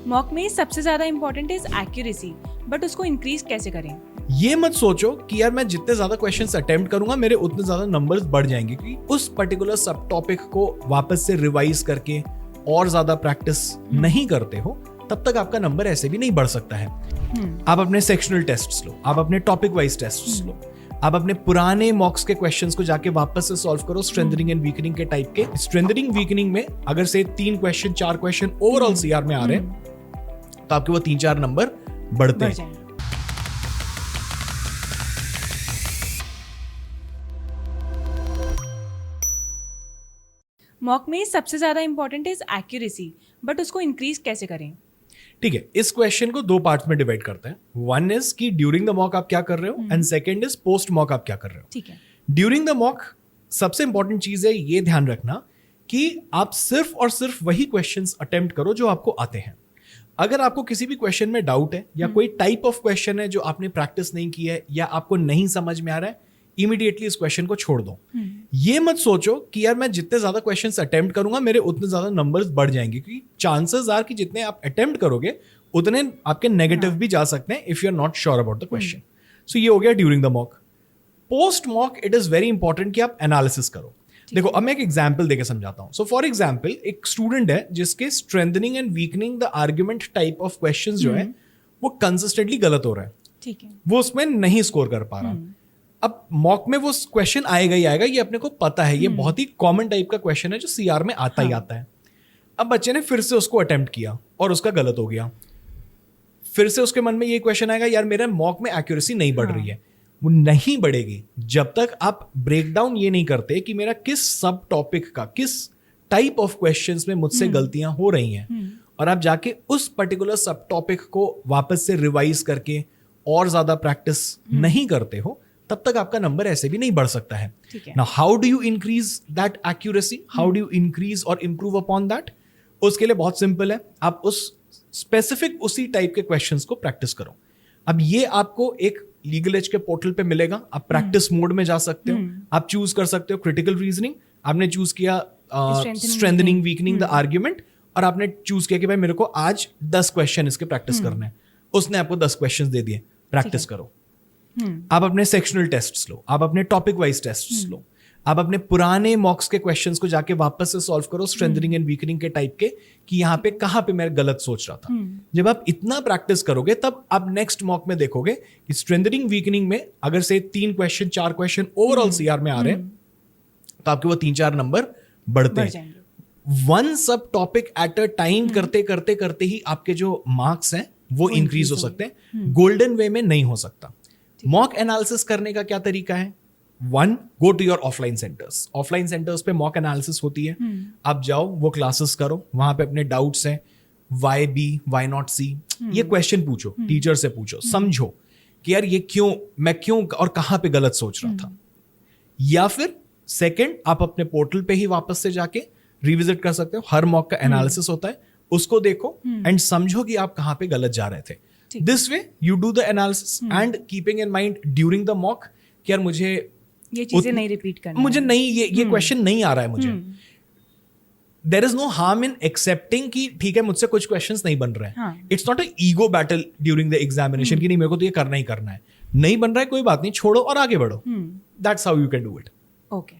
Mock में सबसे ज्यादा इम्पोर्टेंट इज एक्यूरेसी, बट उसको इंक्रीज कैसे करें? ये मत सोचो कि यार मैं जितने ज्यादा क्वेश्चंस अटेम्प्ट करूंगा मेरे उतने ज्यादा नंबर्स बढ़ जाएंगे, क्योंकि उस पर्टिकुलर सब टॉपिक को वापस से रिवाइज करके और ज्यादा प्रैक्टिस नहीं करते हो तब तक आपका नंबर ऐसे भी नहीं बढ़ सकता है। आप अपने सेक्शनल टेस्ट्स लो, आप अपने टॉपिक वाइज टेस्ट्स लो, आप अपने पुराने मॉक्स के क्वेश्चंस को जाके वापस से सॉल्व करो स्ट्रेंथनिंग एंड वीकनिंग के टाइप के। स्ट्रेंथनिंग वीकनिंग में अगर से 3 क्वेश्चन 4 क्वेश्चन ओवरऑल सीआर में आ रहे हैं तो आपके वो 3-4 नंबर बढ़ते हैं। मॉक में सबसे ज्यादा इम्पोर्टेंट इज एक्यूरेसी, बट उसको इंक्रीज कैसे करें? ठीक है, इस क्वेश्चन को 2 पार्ट्स में डिवाइड करते हैं। वन इज कि ड्यूरिंग द मॉक आप क्या कर रहे हो, and second is post mock आप क्या कर रहे हो। ठीक है। ड्यूरिंग द मॉक सबसे इंपॉर्टेंट चीज है ये ध्यान रखना कि आप सिर्फ और सिर्फ वही क्वेश्चंस अटेम्प्ट करो जो आपको आते हैं। अगर आपको किसी भी क्वेश्चन में डाउट है या कोई टाइप ऑफ क्वेश्चन है जो आपने प्रैक्टिस नहीं की है या आपको नहीं समझ में आ रहा है, इमीडिएटली इस क्वेश्चन को छोड़ दो। ये मत सोचो कि यार मैं जितने ज्यादा क्वेश्चंस अटेम्प्ट करूंगा मेरे उतने ज्यादा नंबर्स बढ़ जाएंगे, क्योंकि चांसेस आर कि जितने आप अटेम्प्ट करोगे उतने आपके नेगेटिव भी जा सकते हैं if you are not sure about the question. So ये हो गया during the mock. Post mock it is very important कि आप एनालिसिस करो। देखो अब मैं एक एग्जाम्पल देके समझाता हूं। सो फॉर एग्जाम्पल एक स्टूडेंट है जिसके strengthening and weakening the argument type of questions जो है वो कंसिस्टेंटली गलत हो रहा है। ठीक है। वो उसमें नहीं स्कोर कर पा रहा। अब मॉक में वो क्वेश्चन आएगा ही आएगा, ये अपने को पता है, ये बहुत ही कॉमन टाइप का क्वेश्चन है जो सीआर में आता ही आता है। अब बच्चे ने फिर से उसको अटेम्प्ट किया और उसका गलत हो गया। फिर से उसके मन में ये क्वेश्चन आएगा, यार मेरे मॉक में एक्यूरेसी नहीं बढ़ रही है। वो नहीं बढ़ेगी जब तक आप ब्रेक डाउन ये नहीं करते कि मेरा किस सब टॉपिक का, किस टाइप ऑफ क्वेश्चंस में मुझसे गलतियां हो रही हैं, और आप जाके उस पर्टिकुलर सब टॉपिक को वापस से रिवाइज करके और ज्यादा प्रैक्टिस नहीं करते हो तब तक आपका नंबर ऐसे भी नहीं बढ़ सकता है। Now how do you increase that accuracy, how do you increase और इंप्रूव अपॉन दैट? उसके लिए बहुत सिंपल है, आप उस स्पेसिफिक उसी टाइप के क्वेश्चंस को प्रैक्टिस करो। अब ये आपको एक लीगल एज के पोर्टल पे मिलेगा, आप प्रैक्टिस मोड में जा सकते हो। आप चूज कर सकते हो क्रिटिकल रीजनिंग, आपने चूज किया स्ट्रेंथनिंग वीकनिंग द आर्ग्यूमेंट, और आपने चूज किया कि भाई मेरे को आज 10 क्वेश्चन इसके प्रैक्टिस करने हैं। उसने आपको 10 क्वेश्चन दे दिए, प्रैक्टिस करो। आप अपने सेक्शनल टेस्ट्स लो, आप अपने टॉपिक वाइज टेस्ट्स लो, आप अपने पुराने मॉक्स के क्वेश्चंस को जाके वापस से सॉल्व करो स्ट्रेंथनिंग एंड वीकनिंग के टाइप के, कि यहाँ पे कहाँ पे मैं गलत सोच रहा था। जब आप इतना प्रैक्टिस करोगे तब आप नेक्स्ट मॉक में देखोगे कि स्ट्रेंथनिंग वीकनिंग में अगर से 3 क्वेश्चन 4 क्वेश्चन ओवरऑल सीआर में आ रहे हैं तो आपके वो 3-4 नंबर बढ़ते हैं। वन सब टॉपिक एट अ टाइम करते करते करते ही आपके जो मार्क्स हैं वो इंक्रीज हो सकते हैं। गोल्डन वे में नहीं हो सकता। मॉक एनालिसिस करने का क्या तरीका है? 1, go to your offline centres. Offline centres पे मॉक एनालिसिस होती है। आप जाओ, वो क्लासेस करो, वहां पे अपने डाउट्स हैं, वाई बी, वाई नॉट सी, ये क्वेश्चन पूछो, टीचर से पूछो, समझो कि यार ये क्यों, मैं क्यों और कहां पे गलत सोच रहा था। या फिर सेकंड, आप अपने पोर्टल पे ही वापस से जाके रिविजिट कर सकते हो। हर मॉक का एनालिसिस होता है, उसको देखो एंड समझो कि आप कहां पे गलत जा रहे थे। This way you do the analysis and keeping in mind during the mock कि यार मुझे ये चीजें नहीं रिपीट करना, मुझे नहीं ये क्वेश्चन नहीं आ रहा है मुझे। There is no harm in accepting कि ठीक है मुझसे कुछ क्वेश्चंस नहीं बन रहे हैं। It's not a ego battle during the examination कि नहीं मेरे को तो ये करना ही करना है। नहीं बन रहा है कोई बात नहीं, छोड़ो और आगे बढ़ो। That's how you can do it. Okay.